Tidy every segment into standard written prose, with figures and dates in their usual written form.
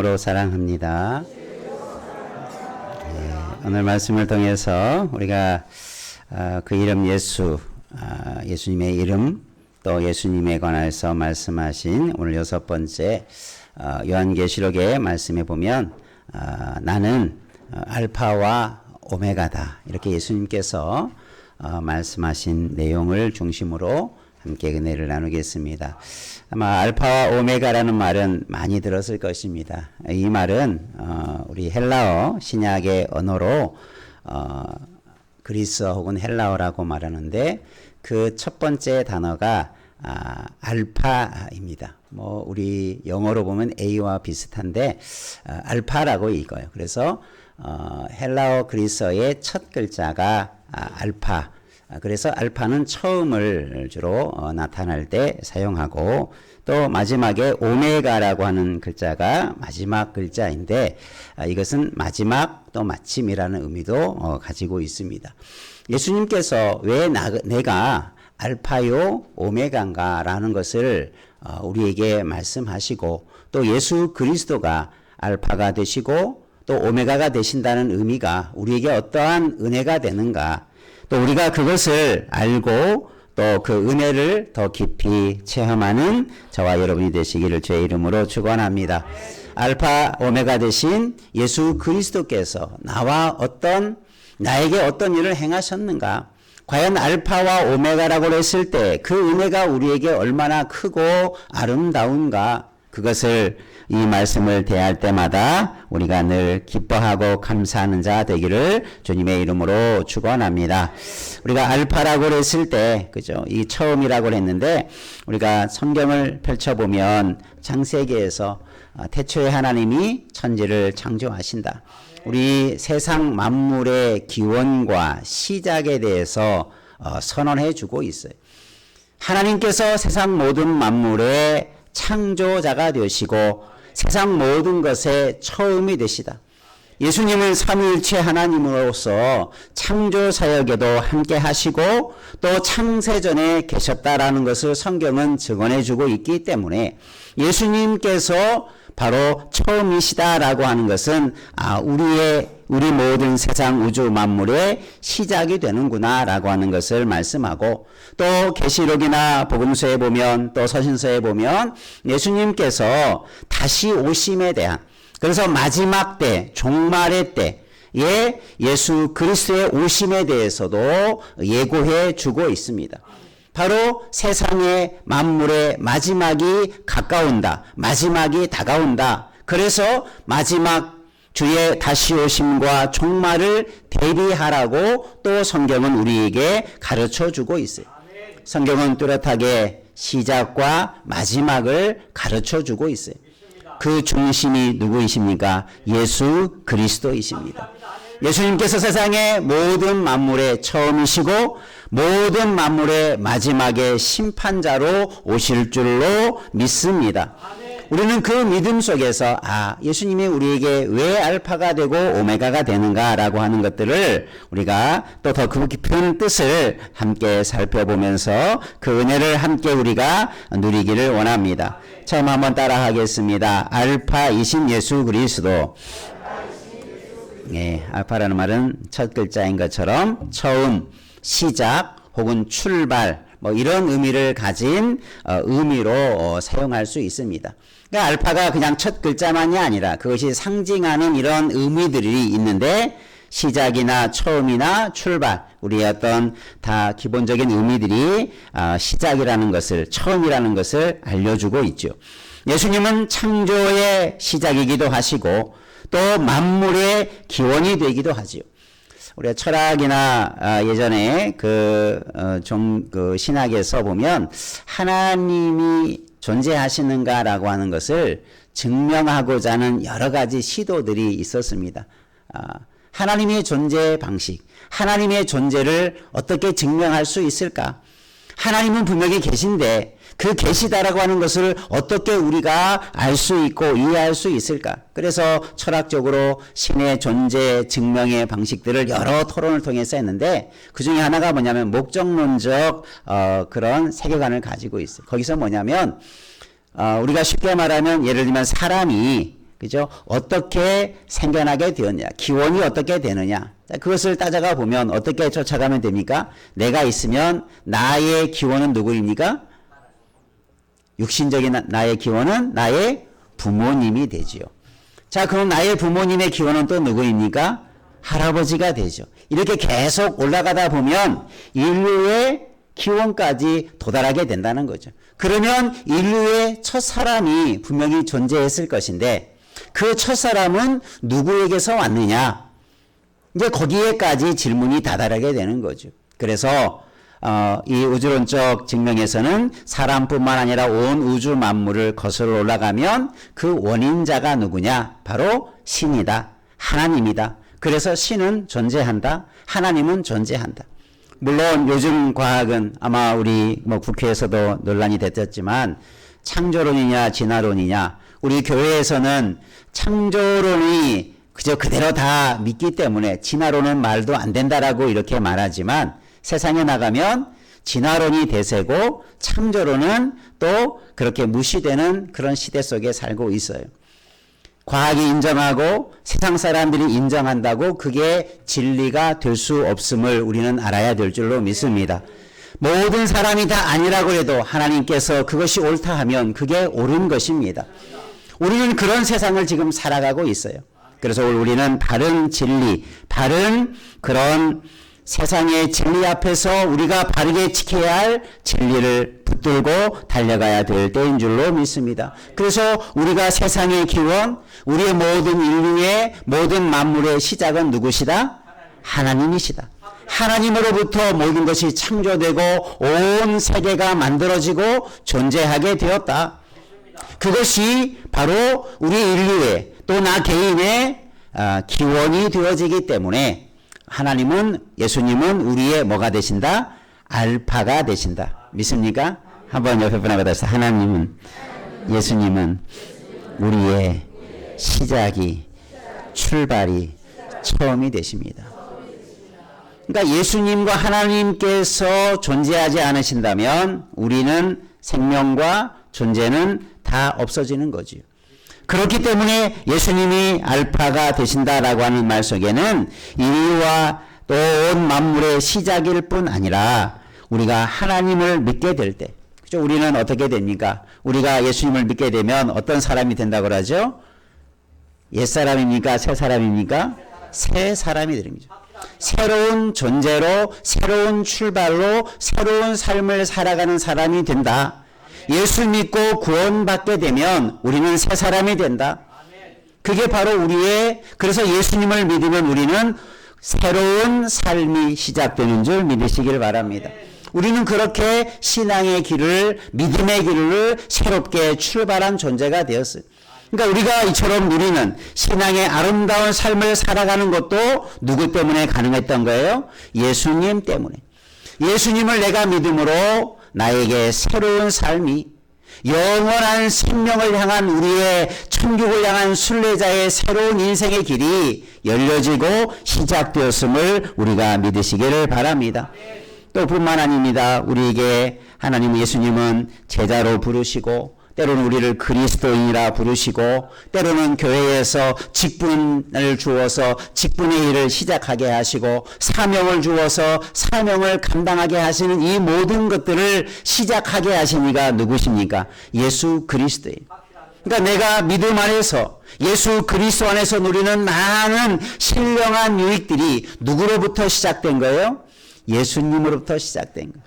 이름으로 사랑합니다. 오늘 말씀을 통해서 우리가 그 이름 예수, 예수님의 이름 또 예수님에 관해서 말씀하신 오늘 6번째 요한계시록의 말씀에 보면 나는 알파와 오메가다 이렇게 예수님께서 말씀하신 내용을 중심으로 함께 은혜를 나누겠습니다. 아마 알파와 오메가라는 말은 많이 들었을 것입니다. 이 말은 우리 헬라어 신약의 언어로 그리스어 혹은 헬라어라고 말하는데 그 첫 번째 단어가 알파입니다. 뭐 우리 영어로 보면 A와 비슷한데 알파라고 읽어요. 그래서 헬라어 그리스어의 첫 글자가 알파. 그래서 알파는 처음을 주로 나타날 때 사용하고 또 마지막에 오메가라고 하는 글자가 마지막 글자인데 이것은 마지막 또 마침이라는 의미도 가지고 있습니다. 예수님께서 왜 내가 알파요 오메가인가 라는 것을 우리에게 말씀하시고 또 예수 그리스도가 알파가 되시고 또 오메가가 되신다는 의미가 우리에게 어떠한 은혜가 되는가 또 우리가 그것을 알고 또 그 은혜를 더 깊이 체험하는 저와 여러분이 되시기를 주의 이름으로 축원합니다. 알파 오메가 되신 예수 그리스도께서 나에게 어떤 일을 행하셨는가? 과연 알파와 오메가라고 했을 때 그 은혜가 우리에게 얼마나 크고 아름다운가? 그것을 이 말씀을 대할 때마다 우리가 늘 기뻐하고 감사하는 자 되기를 주님의 이름으로 축원합니다. 우리가 알파라고 했을 때 그죠? 이 처음이라고 했는데 우리가 성경을 펼쳐보면 창세기에서 태초에 하나님이 천지를 창조하신다. 우리 세상 만물의 기원과 시작에 대해서 선언해 주고 있어요. 하나님께서 세상 모든 만물의 창조자가 되시고 세상 모든 것의 처음이 되시다. 예수님은 삼위일체 하나님으로서 창조 사역에도 함께 하시고 또 창세전에 계셨다라는 것을 성경은 증언해 주고 있기 때문에 예수님께서 바로 처음이시다라고 하는 것은 우리 모든 세상 우주 만물의 시작이 되는구나라고 하는 것을 말씀하고 또 계시록이나 복음서에 보면 또 서신서에 보면 예수님께서 다시 오심에 대한 그래서 마지막 때 종말의 때에 예수 그리스도의 오심에 대해서도 예고해 주고 있습니다. 바로 세상의 만물의 마지막이 가까운다. 마지막이 다가온다. 그래서 마지막 주의 다시 오심과 종말을 대비하라고 또 성경은 우리에게 가르쳐 주고 있어요. 성경은 뚜렷하게 시작과 마지막을 가르쳐 주고 있어요. 그 중심이 누구이십니까? 예수 그리스도이십니다. 예수님께서 세상의 모든 만물의 처음이시고 모든 만물의 마지막에 심판자로 오실 줄로 믿습니다. 우리는 그 믿음 속에서 예수님이 우리에게 왜 알파가 되고 오메가가 되는가라고 하는 것들을 우리가 또 더 깊은 뜻을 함께 살펴보면서 그 은혜를 함께 우리가 누리기를 원합니다. 처음 한번 따라 하겠습니다. 알파이신 예수 그리스도. 네, 알파라는 말은 첫 글자인 것처럼 처음, 시작 혹은 출발 뭐 이런 의미를 가진 의미로 사용할 수 있습니다. 그러니까 알파가 그냥 첫 글자만이 아니라 그것이 상징하는 이런 의미들이 있는데 시작이나 처음이나 출발 우리의 어떤 다 기본적인 의미들이 시작이라는 것을 처음이라는 것을 알려주고 있죠. 예수님은 창조의 시작이기도 하시고 또 만물의 기원이 되기도 하지요. 우리가 철학이나 예전에 그 신학에서 보면 하나님이 존재하시는가라고 하는 것을 증명하고자 하는 여러 가지 시도들이 있었습니다. 하나님의 존재 방식, 하나님의 존재를 어떻게 증명할 수 있을까? 하나님은 분명히 계신데 그 계시다라고 하는 것을 어떻게 우리가 알 수 있고 이해할 수 있을까? 그래서 철학적으로 신의 존재 증명의 방식들을 여러 토론을 통해서 했는데 그 중에 하나가 뭐냐면 목적론적 그런 세계관을 가지고 있어요. 거기서 뭐냐면 우리가 쉽게 말하면 예를 들면 사람이 그죠? 어떻게 생겨나게 되었냐? 기원이 어떻게 되느냐? 그것을 따져가 보면 어떻게 쫓아가면 됩니까? 내가 있으면 나의 기원은 누구입니까? 육신적인 나의 기원은 나의 부모님이 되지요. 자, 그럼 나의 부모님의 기원은 또 누구입니까? 할아버지가 되죠. 이렇게 계속 올라가다 보면 인류의 기원까지 도달하게 된다는 거죠. 그러면 인류의 첫 사람이 분명히 존재했을 것인데 그 첫 사람은 누구에게서 왔느냐? 이제 거기에까지 질문이 다다르게 되는 거죠. 그래서 이 우주론적 증명에서는 사람뿐만 아니라 온 우주 만물을 거슬러 올라가면 그 원인자가 누구냐? 바로 신이다. 하나님이다. 그래서 신은 존재한다. 하나님은 존재한다. 물론 요즘 과학은 아마 우리 국회에서도 논란이 됐었지만 창조론이냐 진화론이냐, 우리 교회에서는 창조론이 그대로 다 믿기 때문에 진화론은 말도 안 된다라고 이렇게 말하지만 세상에 나가면 진화론이 대세고 창조론은 또 그렇게 무시되는 그런 시대 속에 살고 있어요. 과학이 인정하고 세상 사람들이 인정한다고 그게 진리가 될 수 없음을 우리는 알아야 될 줄로 믿습니다. 모든 사람이 다 아니라고 해도 하나님께서 그것이 옳다 하면 그게 옳은 것입니다. 우리는 그런 세상을 지금 살아가고 있어요. 그래서 우리는 바른 진리, 바른 그런 세상의 진리 앞에서 우리가 바르게 지켜야 할 진리를 붙들고 달려가야 될 때인 줄로 믿습니다. 그래서 우리가 세상의 기원, 우리의 모든 인류의 모든 만물의 시작은 누구시다? 하나님이시다. 하나님으로부터 모든 것이 창조되고 온 세계가 만들어지고 존재하게 되었다. 그것이 바로 우리 인류의 또 나 개인의 기원이 되어지기 때문에 하나님은, 예수님은 우리의 뭐가 되신다? 알파가 되신다. 믿습니까? 한번 옆에 분하고 다시 하나님은, 예수님은 우리의 시작이, 출발이, 처음이 되십니다. 그러니까 예수님과 하나님께서 존재하지 않으신다면 우리는 생명과 존재는 다 없어지는 거지요. 그렇기 때문에 예수님이 알파가 되신다라고 하는 말 속에는 인류와 또 온 만물의 시작일 뿐 아니라 우리가 하나님을 믿게 될 때, 그죠? 우리는 어떻게 됩니까? 우리가 예수님을 믿게 되면 어떤 사람이 된다고 그러죠? 옛사람입니까? 새 사람입니까? 새 사람이 되는 거죠. 새로운 존재로, 새로운 출발로, 새로운 삶을 살아가는 사람이 된다. 예수 믿고 구원받게 되면 우리는 새 사람이 된다. 그게 바로 우리의, 그래서 예수님을 믿으면 우리는 새로운 삶이 시작되는 줄 믿으시길 바랍니다. 우리는 그렇게 신앙의 길을, 믿음의 길을 새롭게 출발한 존재가 되었어요. 그러니까 우리가 이처럼 누리는 신앙의 아름다운 삶을 살아가는 것도 누구 때문에 가능했던 거예요? 예수님 때문에. 예수님을 내가 믿음으로 나에게 새로운 삶이, 영원한 생명을 향한 우리의 천국을 향한 순례자의 새로운 인생의 길이 열려지고 시작되었음을 우리가 믿으시기를 바랍니다. 또 뿐만 아닙니다. 우리에게 하나님 예수님은 제자로 부르시고 때로는 우리를 그리스도인이라 부르시고 때로는 교회에서 직분을 주어서 직분의 일을 시작하게 하시고 사명을 주어서 사명을 감당하게 하시는 이 모든 것들을 시작하게 하신 이가 누구십니까? 예수 그리스도예요. 그러니까 내가 믿음 안에서 예수 그리스도 안에서 누리는 많은 신령한 유익들이 누구로부터 시작된 거예요? 예수님으로부터 시작된 거예요.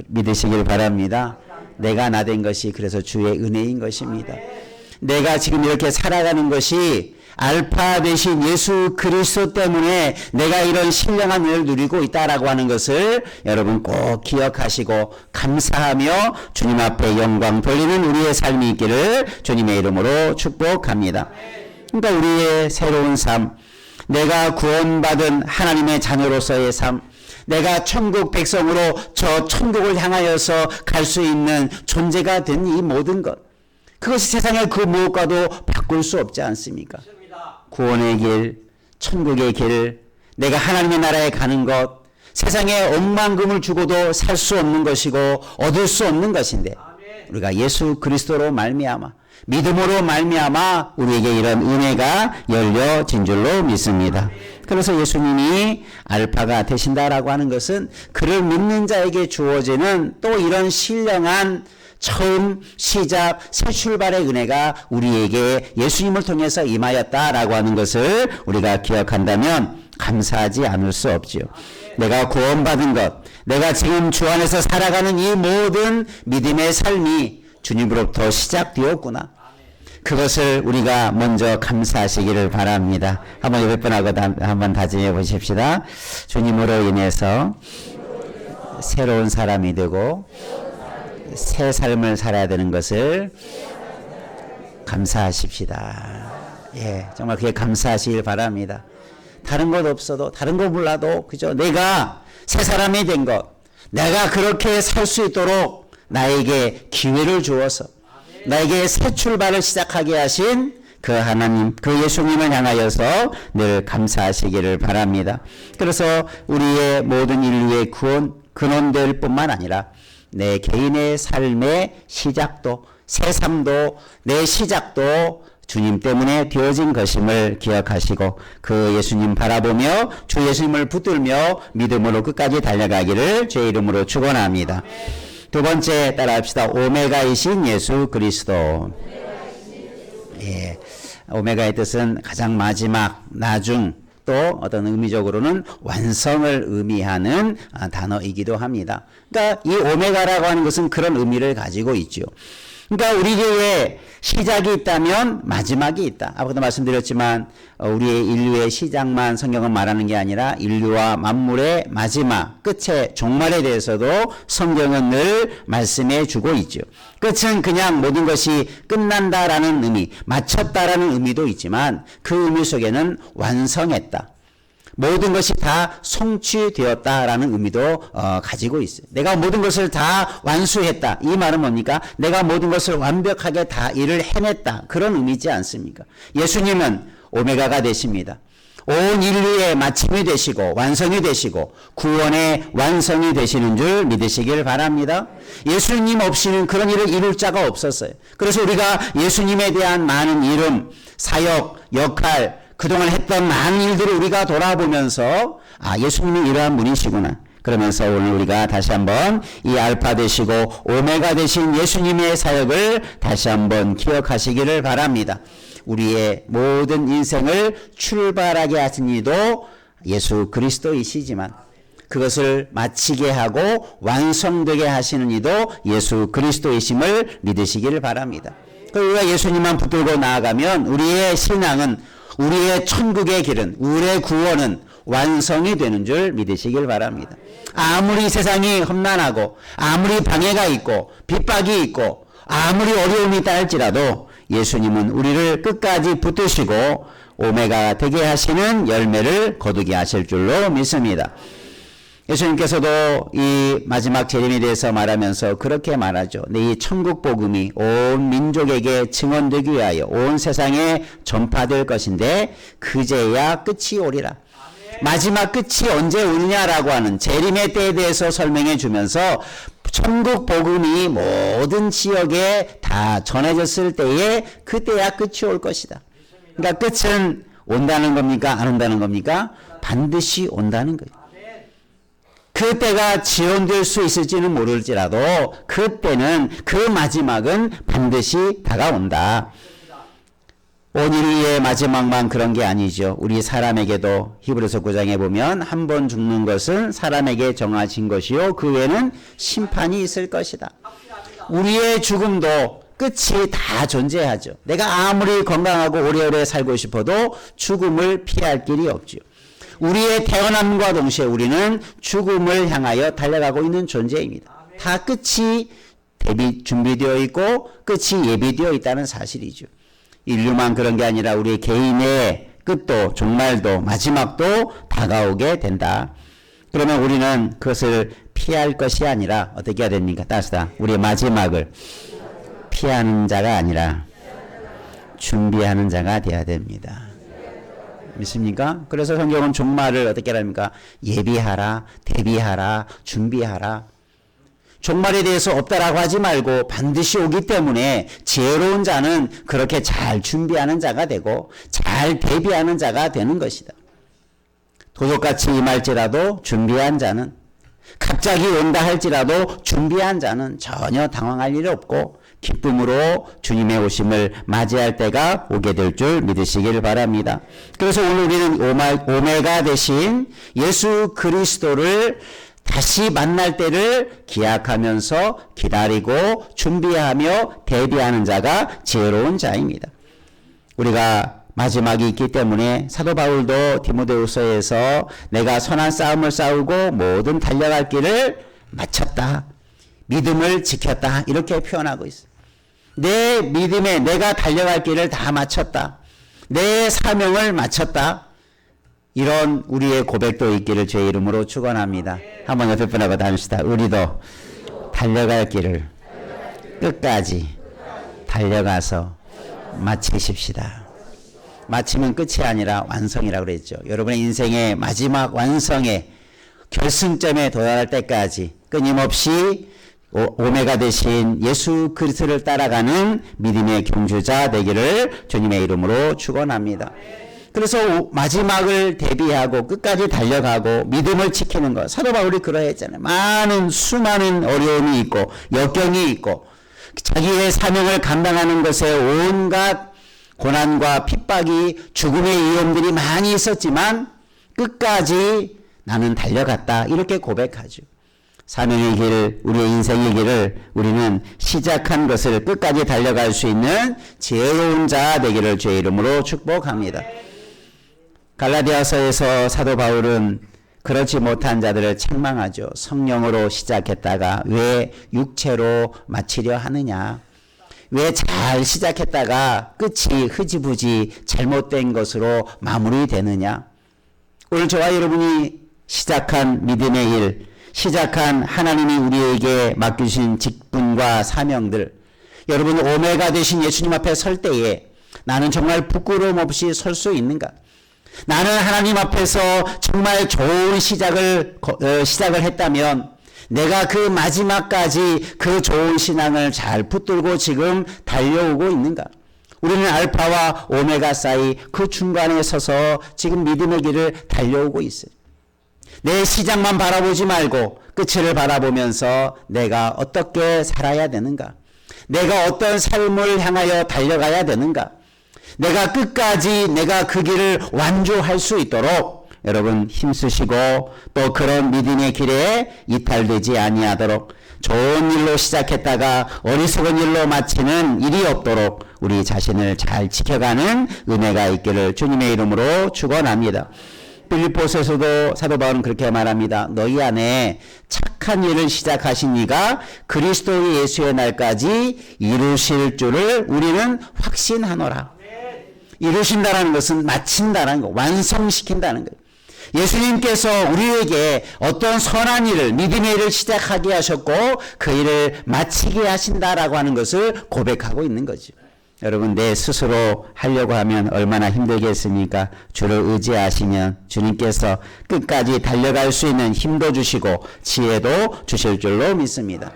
믿으시길 바랍니다. 내가 나 된 것이 그래서 주의 은혜인 것입니다. 내가 지금 이렇게 살아가는 것이 알파 되신 예수 그리스도 때문에 내가 이런 신령한 은혜를 누리고 있다라고 하는 것을 여러분 꼭 기억하시고 감사하며 주님 앞에 영광 돌리는 우리의 삶이 있기를 주님의 이름으로 축복합니다. 그러니까 우리의 새로운 삶, 내가 구원받은 하나님의 자녀로서의 삶, 내가 천국 백성으로 저 천국을 향하여서 갈 수 있는 존재가 된 이 모든 것, 그것이 세상의 그 무엇과도 바꿀 수 없지 않습니까? 구원의 길, 천국의 길, 내가 하나님의 나라에 가는 것, 세상에 억만금을 주고도 살 수 없는 것이고 얻을 수 없는 것인데 우리가 예수 그리스도로 말미암아 믿음으로 말미암아 우리에게 이런 은혜가 열려진 줄로 믿습니다. 그래서 예수님이 알파가 되신다라고 하는 것은 그를 믿는 자에게 주어지는 또 이런 신령한 처음 시작 새 출발의 은혜가 우리에게 예수님을 통해서 임하였다라고 하는 것을 우리가 기억한다면 감사하지 않을 수 없지요. 내가 구원받은 것, 내가 지금 주 안에서 살아가는 이 모든 믿음의 삶이 주님으로부터 시작되었구나. 그것을 우리가 먼저 감사하시기를 바랍니다. 한번 옆에 분하고 한번 다짐해 보십시다. 주님으로 인해서 새로운 사람이 되고 새 삶을 살아야 되는 것을 감사하십시다. 예, 정말 그게 감사하시길 바랍니다. 다른 것 없어도, 다른 거 몰라도, 그죠? 내가 새 사람이 된 것, 내가 그렇게 살 수 있도록 나에게 기회를 주어서, 나에게 새 출발을 시작하게 하신 그 하나님, 그 예수님을 향하여서 늘 감사하시기를 바랍니다. 그래서 우리의 모든 인류의 근원될 뿐만 아니라 내 개인의 삶의 시작도, 새 삶도, 내 시작도 주님 때문에 되어진 것임을 기억하시고 그 예수님 바라보며 주 예수님을 붙들며 믿음으로 끝까지 달려가기를 주의 이름으로 축원합니다. 두 번째 따라합시다. 오메가이신 예수 그리스도. 예, 오메가의 뜻은 가장 마지막, 나중, 또 어떤 의미적으로는 완성을 의미하는 단어이기도 합니다. 그러니까 이 오메가라고 하는 것은 그런 의미를 가지고 있죠. 그러니까 우리에게 시작이 있다면 마지막이 있다. 아까도 말씀드렸지만 우리의 인류의 시작만 성경은 말하는 게 아니라 인류와 만물의 마지막, 끝의 종말에 대해서도 성경은 늘 말씀해 주고 있죠. 끝은 그냥 모든 것이 끝난다라는 의미, 마쳤다라는 의미도 있지만 그 의미 속에는 완성했다. 모든 것이 다 성취되었다라는 의미도 가지고 있어요. 내가 모든 것을 다 완수했다. 이 말은 뭡니까? 내가 모든 것을 완벽하게 다 일을 해냈다. 그런 의미지 않습니까? 예수님은 오메가가 되십니다. 온 인류의 마침이 되시고 완성이 되시고 구원의 완성이 되시는 줄 믿으시길 바랍니다. 예수님 없이는 그런 일을 이룰 자가 없었어요. 그래서 우리가 예수님에 대한 많은 이름, 사역, 역할, 그동안 했던 많은 일들을 우리가 돌아보면서 예수님이 이러한 분이시구나. 그러면서 오늘 우리가 다시 한번 이 알파 되시고 오메가 되신 예수님의 사역을 다시 한번 기억하시기를 바랍니다. 우리의 모든 인생을 출발하게 하신 이도 예수 그리스도이시지만 그것을 마치게 하고 완성되게 하시는 이도 예수 그리스도이심을 믿으시기를 바랍니다. 우리가 예수님만 붙들고 나아가면 우리의 신앙은, 우리의 천국의 길은, 우리의 구원은 완성이 되는 줄 믿으시길 바랍니다. 아무리 세상이 험난하고 아무리 방해가 있고 핍박이 있고 아무리 어려움이 있다 할지라도 예수님은 우리를 끝까지 붙드시고 오메가 되게 하시는 열매를 거두게 하실 줄로 믿습니다. 예수님께서도 이 마지막 재림에 대해서 말하면서 그렇게 말하죠. 이 천국 복음이 온 민족에게 증언되기 위하여 온 세상에 전파될 것인데 그제야 끝이 오리라. 마지막 끝이 언제 오느냐라고 하는 재림의 때에 대해서 설명해 주면서 천국 복음이 모든 지역에 다 전해졌을 때에 그때야 끝이 올 것이다. 그러니까 끝은 온다는 겁니까? 안 온다는 겁니까? 반드시 온다는 거예요. 그때가 지연될 수 있을지는 모를지라도 그때는, 그 마지막은 반드시 다가온다. 온 인류의 마지막만 그런 게 아니죠. 우리 사람에게도 히브리서 9장에 보면 한 번 죽는 것은 사람에게 정하신 것이요 그 외에는 심판이 있을 것이다. 우리의 죽음도 끝이 다 존재하죠. 내가 아무리 건강하고 오래오래 살고 싶어도 죽음을 피할 길이 없죠. 우리의 태어남과 동시에 우리는 죽음을 향하여 달려가고 있는 존재입니다. 다 끝이 준비되어 있고 끝이 예비되어 있다는 사실이죠. 인류만 그런 게 아니라 우리 개인의 끝도 종말도 마지막도 다가오게 된다. 그러면 우리는 그것을 피할 것이 아니라 어떻게 해야 됩니까? 따스다. 우리의 마지막을 피하는 자가 아니라 준비하는 자가 되어야 됩니다. 믿습니까? 그래서 성경은 종말을 어떻게 합니까? 예비하라, 대비하라, 준비하라. 종말에 대해서 없다라고 하지 말고 반드시 오기 때문에 지혜로운 자는 그렇게 잘 준비하는 자가 되고 잘 대비하는 자가 되는 것이다. 도둑같이 임할지라도 준비한 자는, 갑자기 온다 할지라도 준비한 자는 전혀 당황할 일이 없고 기쁨으로 주님의 오심을 맞이할 때가 오게 될 줄 믿으시길 바랍니다. 그래서 오늘 우리는 오메가 되신 예수 그리스도를 다시 만날 때를 기약하면서 기다리고 준비하며 대비하는 자가 지혜로운 자입니다. 우리가 마지막이 있기 때문에 사도 바울도 디모데후서에서 내가 선한 싸움을 싸우고 모든 달려갈 길을 마쳤다, 믿음을 지켰다, 이렇게 표현하고 있어요. 내 믿음에 내가 달려갈 길을 다 마쳤다, 내 사명을 마쳤다, 이런 우리의 고백도 있기를 주의 이름으로 축원합니다. 한번 옆에 분하고 다닙시다. 우리도 달려갈 길을 끝까지 달려가서 마치십시다. 마치면 끝이 아니라 완성이라고 그랬죠. 여러분의 인생의 마지막 완성의 결승점에 도달할 때까지 끊임없이 오메가 되신 예수 그리스도를 따라가는 믿음의 경주자 되기를 주님의 이름으로 축원합니다. 그래서 마지막을 대비하고 끝까지 달려가고 믿음을 지키는 것, 사도 바울이 그러했잖아요. 수많은 어려움이 있고 역경이 있고 자기의 사명을 감당하는 것에 온갖 고난과 핍박이, 죽음의 위험들이 많이 있었지만 끝까지 나는 달려갔다, 이렇게 고백하죠. 사명의 길, 우리의 인생의 길을 우리는 시작한 것을 끝까지 달려갈 수 있는 지혜로운 자 되기를 주의 이름으로 축복합니다. 갈라디아서에서 사도 바울은 그렇지 못한 자들을 책망하죠. 성령으로 시작했다가 왜 육체로 마치려 하느냐, 왜 잘 시작했다가 끝이 흐지부지 잘못된 것으로 마무리되느냐. 오늘 저와 여러분이 시작한 믿음의 일, 시작한 하나님이 우리에게 맡기신 직분과 사명들, 여러분 오메가 되신 예수님 앞에 설 때에 나는 정말 부끄러움 없이 설 수 있는가? 나는 하나님 앞에서 정말 좋은 시작을 했다면 내가 그 마지막까지 그 좋은 신앙을 잘 붙들고 지금 달려오고 있는가? 우리는 알파와 오메가 사이 그 중간에 서서 지금 믿음의 길을 달려오고 있어요. 내 시작만 바라보지 말고 끝을 바라보면서 내가 어떻게 살아야 되는가? 내가 어떤 삶을 향하여 달려가야 되는가? 내가 끝까지 내가 그 길을 완주할 수 있도록 여러분 힘쓰시고 또 그런 믿음의 길에 이탈되지 아니하도록 좋은 일로 시작했다가 어리석은 일로 마치는 일이 없도록 우리 자신을 잘 지켜가는 은혜가 있기를 주님의 이름으로 축원합니다. 빌립보서에서도 사도 바울은 그렇게 말합니다. 너희 안에 착한 일을 시작하신 이가 그리스도 예수의 날까지 이루실 줄을 우리는 확신하노라. 이루신다라는 것은 마친다라는 거, 완성시킨다는 거예요. 예수님께서 우리에게 어떤 선한 일을, 믿음의 일을 시작하게 하셨고 그 일을 마치게 하신다라고 하는 것을 고백하고 있는 거죠. 여러분 내 스스로 하려고 하면 얼마나 힘들겠습니까? 주를 의지하시면 주님께서 끝까지 달려갈 수 있는 힘도 주시고 지혜도 주실 줄로 믿습니다.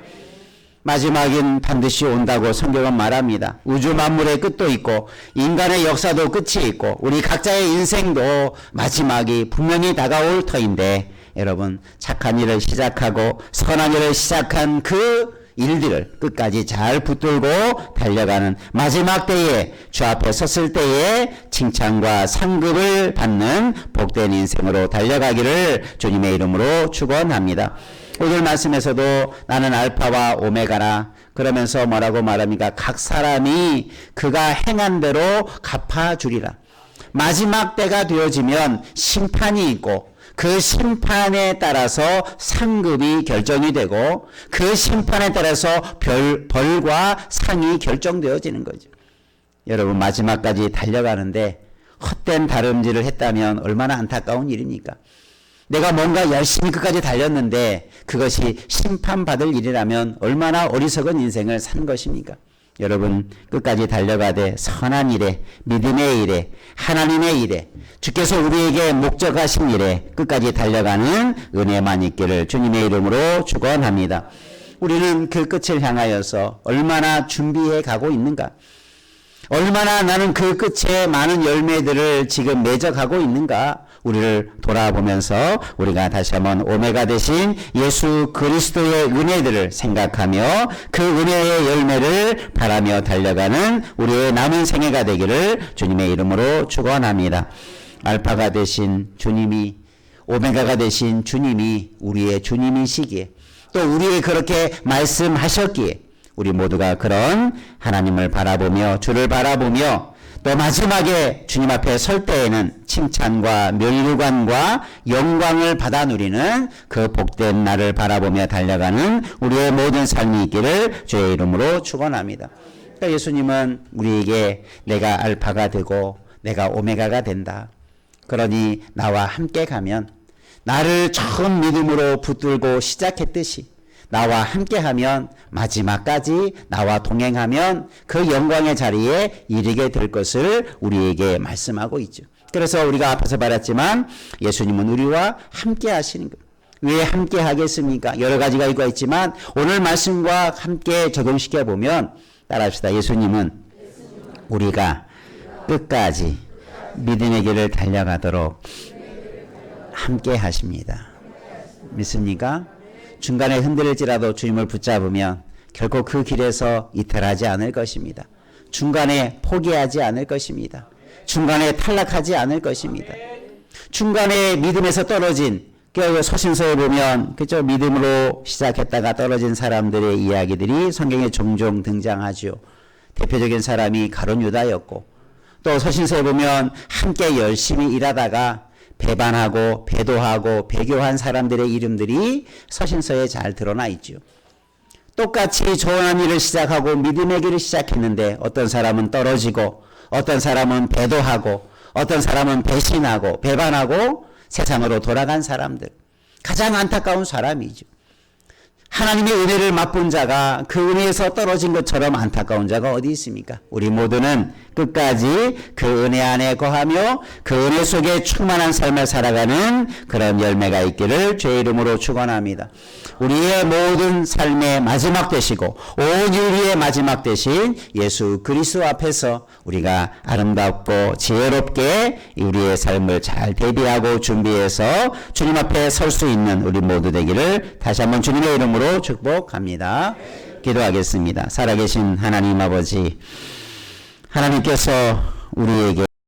마지막은 반드시 온다고 성경은 말합니다. 우주 만물의 끝도 있고 인간의 역사도 끝이 있고 우리 각자의 인생도 마지막이 분명히 다가올 터인데 여러분 착한 일을 시작하고 선한 일을 시작한 그 일들을 끝까지 잘 붙들고 달려가는 마지막 때에 주 앞에 섰을 때에 칭찬과 상급을 받는 복된 인생으로 달려가기를 주님의 이름으로 축원합니다. 오늘 말씀에서도 나는 알파와 오메가라 그러면서 뭐라고 말합니까? 각 사람이 그가 행한 대로 갚아주리라. 마지막 때가 되어지면 심판이 있고 그 심판에 따라서 상급이 결정이 되고 그 심판에 따라서 벌과 상이 결정되어지는 거죠. 여러분 마지막까지 달려가는데 헛된 다름질을 했다면 얼마나 안타까운 일입니까? 내가 뭔가 열심히 끝까지 달렸는데 그것이 심판받을 일이라면 얼마나 어리석은 인생을 산 것입니까? 여러분 끝까지 달려가되 선한 일에 믿음의 일에 하나님의 일에 주께서 우리에게 목적하신 일에 끝까지 달려가는 은혜만 있기를 주님의 이름으로 축원합니다. 우리는 그 끝을 향하여서 얼마나 준비해 가고 있는가? 얼마나 나는 그 끝에 많은 열매들을 지금 맺어가고 있는가? 우리를 돌아보면서 우리가 다시 한번 오메가 되신 예수 그리스도의 은혜들을 생각하며 그 은혜의 열매를 바라며 달려가는 우리의 남은 생애가 되기를 주님의 이름으로 축원합니다. 알파가 되신 주님이, 오메가가 되신 주님이 우리의 주님이시기에, 또 우리의 그렇게 말씀하셨기에 우리 모두가 그런 하나님을 바라보며 주를 바라보며 또 마지막에 주님 앞에 설 때에는 칭찬과 면류관과 영광을 받아 누리는 그 복된 날을 바라보며 달려가는 우리의 모든 삶이 있기를 주의 이름으로 축원합니다. 그러니까 예수님은 우리에게 내가 알파가 되고 내가 오메가가 된다. 그러니 나와 함께 가면 나를 처음 믿음으로 붙들고 시작했듯이 나와 함께하면 마지막까지 나와 동행하면 그 영광의 자리에 이르게 될 것을 우리에게 말씀하고 있죠. 그래서 우리가 앞에서 말했지만 예수님은 우리와 함께 하시는 것. 왜 함께 하겠습니까? 여러 가지가 있지만 오늘 말씀과 함께 적용시켜 보면 따라합시다. 예수님은 우리가 끝까지 믿음의 길을 달려가도록 함께 하십니다. 믿습니까? 중간에 흔들릴지라도 주님을 붙잡으면 결코 그 길에서 이탈하지 않을 것입니다. 중간에 포기하지 않을 것입니다. 중간에 탈락하지 않을 것입니다. 중간에 믿음에서 떨어진, 서신서에 보면 그죠, 믿음으로 시작했다가 떨어진 사람들의 이야기들이 성경에 종종 등장하죠. 대표적인 사람이 가룟 유다였고, 또 서신서에 보면 함께 열심히 일하다가 배반하고 배도하고 배교한 사람들의 이름들이 서신서에 잘 드러나 있죠. 똑같이 좋은 일을 시작하고 믿음의 길을 시작했는데 어떤 사람은 떨어지고 어떤 사람은 배도하고 어떤 사람은 배신하고 배반하고 세상으로 돌아간 사람들. 가장 안타까운 사람이죠. 하나님의 은혜를 맛본 자가 그 은혜에서 떨어진 것처럼 안타까운 자가 어디 있습니까? 우리 모두는 끝까지 그 은혜 안에 거하며 그 은혜 속에 충만한 삶을 살아가는 그런 열매가 있기를 주의 이름으로 축원합니다. 우리의 모든 삶의 마지막 되시고 온 인류의 마지막 되신 예수 그리스도 앞에서 우리가 아름답고 지혜롭게 우리의 삶을 잘 대비하고 준비해서 주님 앞에 설 수 있는 우리 모두 되기를 다시 한번 주님의 이름으로 축복합니다. 기도하겠습니다. 살아계신 하나님 아버지, 하나님께서 우리에게